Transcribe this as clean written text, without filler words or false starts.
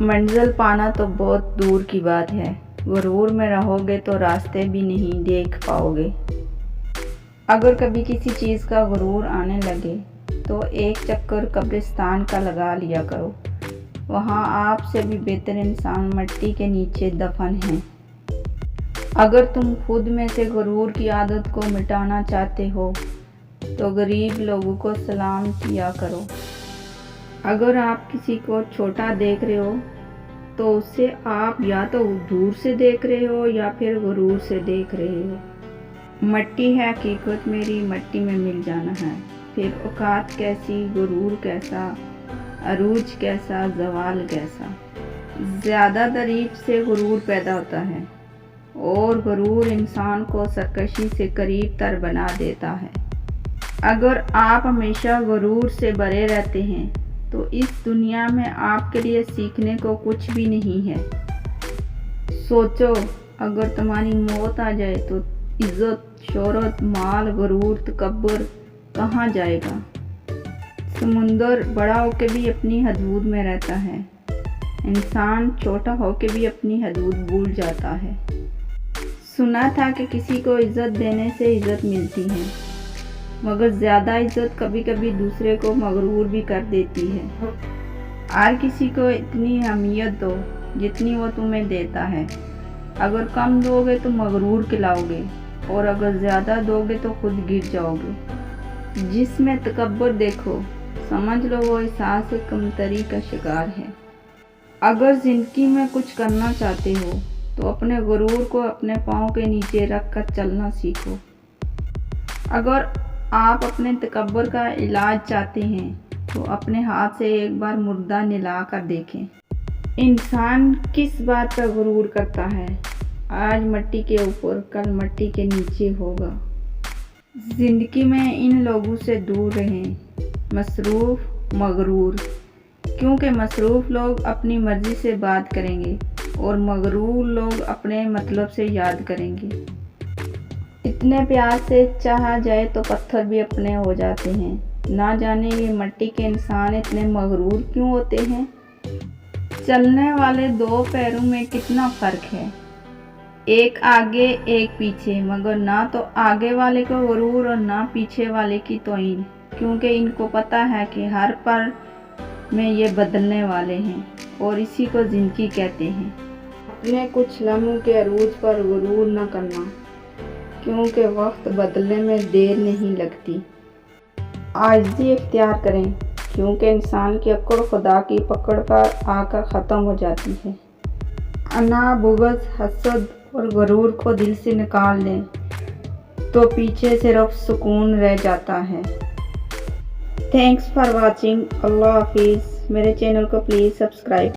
منزل پانا تو بہت دور کی بات ہے، غرور میں رہو گے تو راستے بھی نہیں دیکھ پاؤ گے۔ اگر کبھی کسی چیز کا غرور آنے لگے تو ایک چکر قبرستان کا لگا لیا کرو، وہاں آپ سے بھی بہتر انسان مٹی کے نیچے دفن ہیں۔ اگر تم خود میں سے غرور کی عادت کو مٹانا چاہتے ہو تو غریب لوگوں کو سلام کیا کرو۔ اگر آپ کسی کو چھوٹا دیکھ رہے ہو تو اسے آپ یا تو دور سے دیکھ رہے ہو یا پھر غرور سے دیکھ رہے ہو۔ مٹی ہے حقیقت میری، مٹی میں مل جانا ہے، پھر اوقات کیسی، غرور کیسا، عروج کیسا، زوال کیسا۔ زیادہ تعریف سے غرور پیدا ہوتا ہے اور غرور انسان کو سرکشی سے قریب تر بنا دیتا ہے۔ اگر آپ ہمیشہ غرور سے بھرے رہتے ہیں تو اس دنیا میں آپ کے لیے سیکھنے کو کچھ بھی نہیں ہے۔ سوچو، اگر تمہاری موت آ جائے تو عزت، شہرت، مال، غرور، تکبر کہاں جائے گا؟ سمندر بڑا ہو کے بھی اپنی حدود میں رہتا ہے، انسان چھوٹا ہو کے بھی اپنی حدود بھول جاتا ہے۔ سنا تھا کہ کسی کو عزت دینے سے عزت ملتی ہے، مگر زیادہ عزت کبھی کبھی دوسرے کو مغرور بھی کر دیتی ہے۔ ہر کسی کو اتنی اہمیت دو جتنی وہ تمہیں دیتا ہے۔ اگر کم دو گے تو مغرور کہلاؤ گے اور اگر زیادہ دو گے تو خود گر جاؤ گے۔ جس میں تکبر دیکھو سمجھ لو وہ احساس کمتری کا شکار ہے۔ اگر زندگی میں کچھ کرنا چاہتے ہو تو اپنے غرور کو اپنے پاؤں کے نیچے رکھ کر چلنا سیکھو۔ اگر آپ اپنے تکبر کا علاج چاہتے ہیں تو اپنے ہاتھ سے ایک بار مردہ نلا کر دیکھیں۔ انسان کس بات کا غرور کرتا ہے؟ آج مٹی کے اوپر، کل مٹی کے نیچے ہوگا۔ زندگی میں ان لوگوں سے دور رہیں، مصروف، مغرور، کیونکہ مصروف لوگ اپنی مرضی سے بات کریں گے اور مغرور لوگ اپنے مطلب سے یاد کریں گے۔ اتنے پیار سے چاہا جائے تو پتھر بھی اپنے ہو جاتے ہیں۔ نہ جانے یہ مٹی کے انسان اتنے مغرور کیوں ہوتے ہیں؟ چلنے والے دو پیروں میں کتنا فرق ہے، ایک آگے ایک پیچھے، مگر نہ تو آگے والے کو غرور اور نہ پیچھے والے کی توہین، کیونکہ ان کو پتہ ہے کہ ہر پل میں یہ بدلنے والے ہیں اور اسی کو زندگی کہتے ہیں۔ اپنے کچھ لمحوں کے عروج پر غرور نہ کرنا، کیونکہ وقت بدلنے میں دیر نہیں لگتی۔ عاجزی اختیار کریں، کیونکہ انسان کی اکڑ خدا کی پکڑ پر آ کر ختم ہو جاتی ہے۔ انا، بغض، حسد اور غرور کو دل سے نکال دیں تو پیچھے صرف سکون رہ جاتا ہے۔ Thanks for watching. اللہ حافظ۔ میرے چینل کو پلیز سبسکرائب